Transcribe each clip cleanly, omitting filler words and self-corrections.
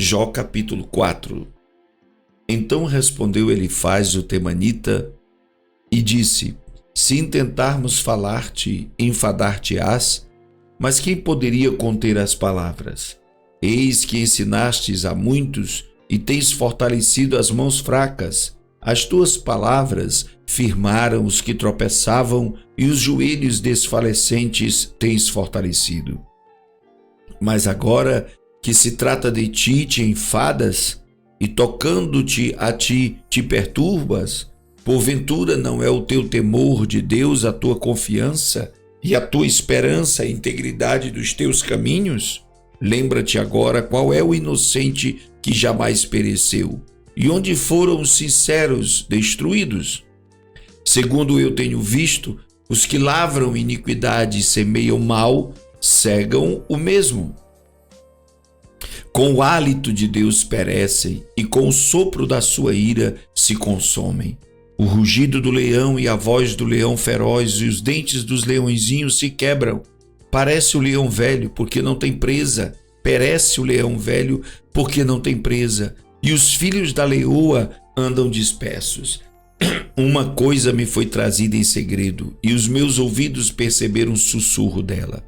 Jó capítulo 4. Então respondeu Elifaz o temanita e disse: se intentarmos falar-te, enfadar-te-ás, mas quem poderia conter as palavras? Eis que ensinastes a muitos e tens fortalecido as mãos fracas. As tuas palavras firmaram os que tropeçavam e os joelhos desfalecentes tens fortalecido. Mas agora que se trata de ti, te enfadas e tocando-te a ti, te perturbas? Porventura não é o teu temor de Deus a tua confiança e a tua esperança a integridade dos teus caminhos? Lembra-te agora qual é o inocente que jamais pereceu e onde foram os sinceros destruídos. Segundo eu tenho visto, os que lavram iniquidade e semeiam mal cegam o mesmo. Com o hálito de Deus perecem e com o sopro da sua ira se consomem. O rugido do leão e a voz do leão feroz e os dentes dos leõezinhos se quebram. Parece o leão velho, porque não tem presa. Perece o leão velho, porque não tem presa. E os filhos da leoa andam dispersos. Uma coisa me foi trazida em segredo, e os meus ouvidos perceberam o sussurro dela.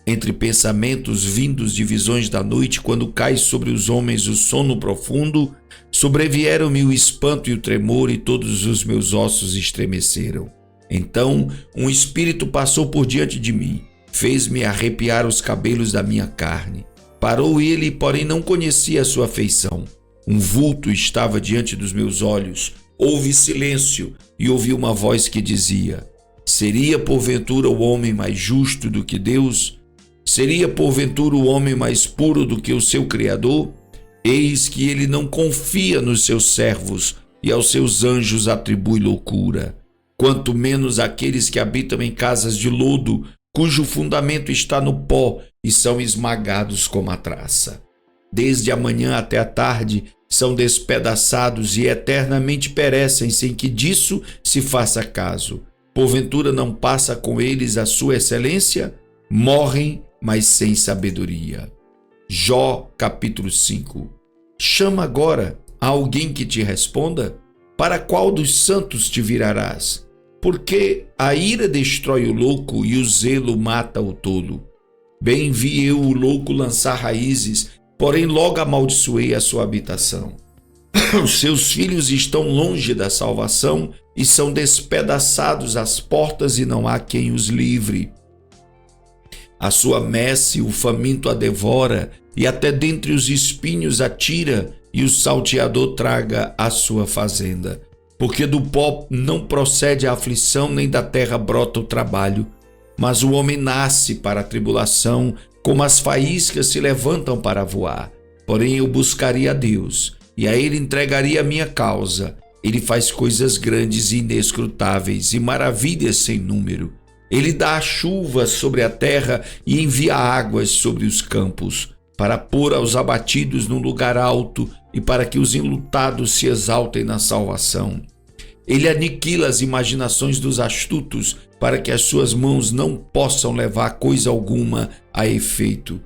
Entre pensamentos vindos de visões da noite, quando cai sobre os homens o sono profundo, sobrevieram-me o espanto e o tremor, e todos os meus ossos estremeceram. Então um espírito passou por diante de mim, fez-me arrepiar os cabelos da minha carne. Parou ele, porém não conhecia a sua feição. Um vulto estava diante dos meus olhos. Houve silêncio e ouvi uma voz que dizia: seria porventura o homem mais justo do que Deus? Seria porventura o homem mais puro do que o seu Criador? Eis que ele não confia nos seus servos e aos seus anjos atribui loucura. Quanto menos aqueles que habitam em casas de lodo, cujo fundamento está no pó e são esmagados como a traça. Desde a manhã até a tarde são despedaçados e eternamente perecem sem que disso se faça caso. Porventura não passa com eles a sua excelência? Morrem, mas sem sabedoria. Jó capítulo 5. Chama agora a alguém que te responda? Para qual dos santos te virarás? Porque a ira destrói o louco e o zelo mata o tolo. Bem vi eu o louco lançar raízes, porém logo amaldiçoei a sua habitação. Os seus filhos estão longe da salvação e são despedaçados às portas e não há quem os livre. A sua messe o faminto a devora e até dentre os espinhos a tira e o salteador traga a sua fazenda. Porque do pó não procede a aflição, nem da terra brota o trabalho. Mas o homem nasce para a tribulação, como as faíscas se levantam para voar. Porém eu buscaria a Deus, e a ele entregaria a minha causa. Ele faz coisas grandes e inescrutáveis, e maravilhas sem número. Ele dá a chuva sobre a terra e envia águas sobre os campos, para pôr aos abatidos num lugar alto e para que os enlutados se exaltem na salvação. Ele aniquila as imaginações dos astutos, para que as suas mãos não possam levar coisa alguma a efeito.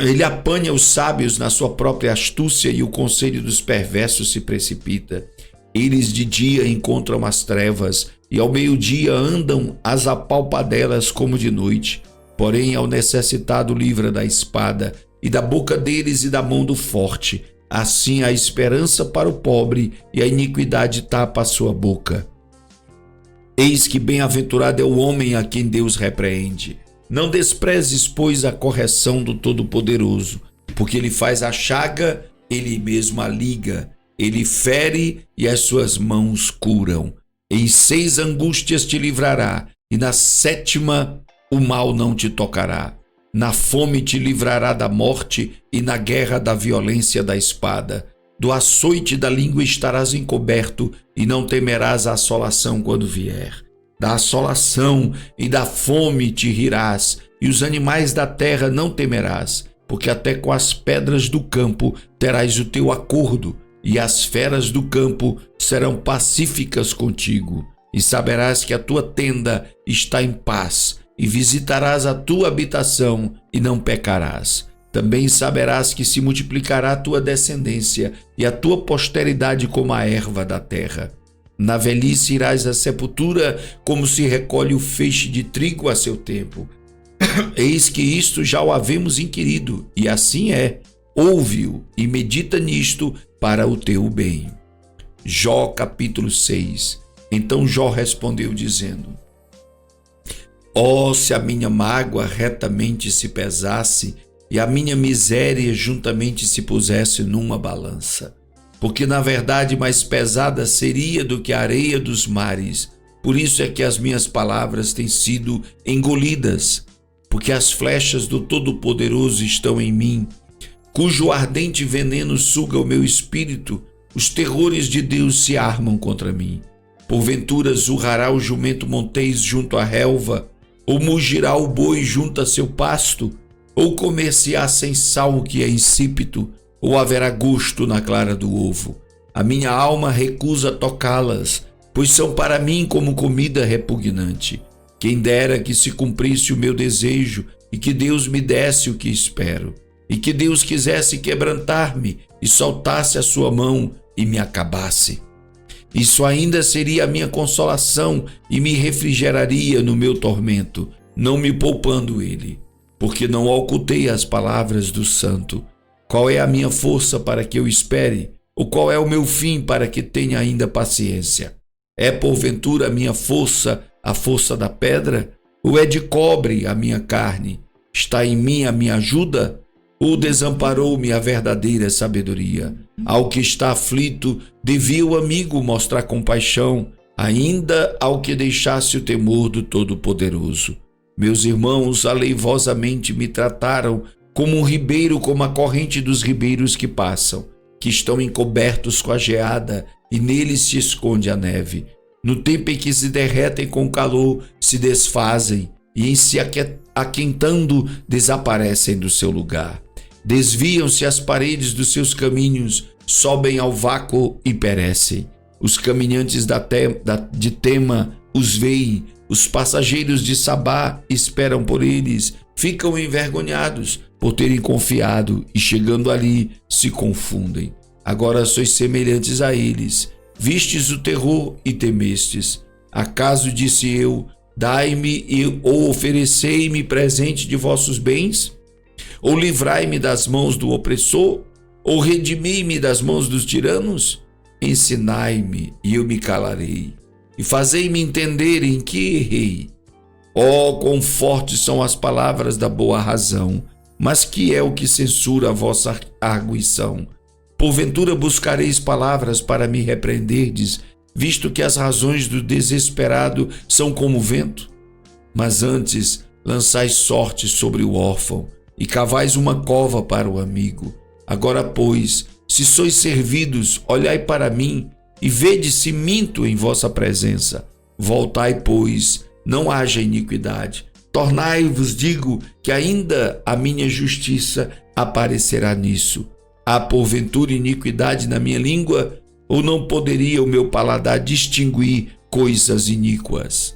Ele apanha os sábios na sua própria astúcia e o conselho dos perversos se precipita. Eles de dia encontram as trevas e ao meio-dia andam às apalpadelas como de noite. Porém ao necessitado livra da espada e da boca deles e da mão do forte. Assim há esperança para o pobre e a iniquidade tapa a sua boca. Eis que bem-aventurado é o homem a quem Deus repreende. Não desprezes, pois, a correção do Todo-Poderoso, porque ele faz a chaga, ele mesmo a liga, ele fere e as suas mãos curam. Em 6 angústias te livrará, e na 7ª o mal não te tocará. Na fome te livrará da morte, e na guerra da violência da espada. Do açoite da língua estarás encoberto, e não temerás a assolação quando vier. Da assolação e da fome te rirás, e os animais da terra não temerás, porque até com as pedras do campo terás o teu acordo, e as feras do campo serão pacíficas contigo. E saberás que a tua tenda está em paz, e visitarás a tua habitação, e não pecarás. Também saberás que se multiplicará a tua descendência e a tua posteridade como a erva da terra. Na velhice irás à sepultura, como se recolhe o feixe de trigo a seu tempo. Eis que isto já o havemos inquirido, e assim é. Ouve-o e medita nisto para o teu bem. Jó capítulo 6. Então Jó respondeu dizendo: se a minha mágoa retamente se pesasse, e a minha miséria juntamente se pusesse numa balança, porque na verdade mais pesada seria do que a areia dos mares. Por isso é que as minhas palavras têm sido engolidas, porque as flechas do Todo-Poderoso estão em mim, cujo ardente veneno suga o meu espírito. Os terrores de Deus se armam contra mim. Porventura zurrará o jumento montês junto à relva, ou mugirá o boi junto a seu pasto, ou comer-se-á sem sal o que é insípido, ou haverá gosto na clara do ovo. A minha alma recusa tocá-las, pois são para mim como comida repugnante. Quem dera que se cumprisse o meu desejo e que Deus me desse o que espero, e que Deus quisesse quebrantar-me e soltasse a sua mão e me acabasse. Isso ainda seria a minha consolação e me refrigeraria no meu tormento, não me poupando ele, porque não ocultei as palavras do santo. Qual é a minha força para que eu espere? Ou qual é o meu fim para que tenha ainda paciência? É porventura a minha força a força da pedra? Ou é de cobre a minha carne? Está em mim a minha ajuda? Ou desamparou-me a verdadeira sabedoria? Ao que está aflito, devia o amigo mostrar compaixão, ainda ao que deixasse o temor do Todo-Poderoso. Meus irmãos aleivosamente me trataram como um ribeiro, como a corrente dos ribeiros que passam, que estão encobertos com a geada, e neles se esconde a neve. No tempo em que se derretem com calor, se desfazem, e em se aquentando, desaparecem do seu lugar. Desviam-se as paredes dos seus caminhos, sobem ao vácuo e perecem. Os caminhantes de Tema os veem, os passageiros de Sabá esperam por eles, ficam envergonhados por terem confiado e, chegando ali, se confundem. Agora sois semelhantes a eles, vistes o terror e temestes. Acaso disse eu: dai-me ou oferecei-me presente de vossos bens? Ou livrai-me das mãos do opressor? Ou redimi-me das mãos dos tiranos? Ensinai-me e eu me calarei, e fazei-me entender em que errei. Quão fortes são as palavras da boa razão, mas que é o que censura a vossa arguição? Porventura buscareis palavras para me repreenderdes, visto que as razões do desesperado são como o vento? Mas antes lançais sorte sobre o órfão, e cavais uma cova para o amigo. Agora, pois, se sois servidos, olhai para mim, e vede se minto em vossa presença. Voltai, pois, não haja iniquidade. Tornai-vos, digo, que ainda a minha justiça aparecerá nisso. Há porventura iniquidade na minha língua? Ou não poderia o meu paladar distinguir coisas iníquas?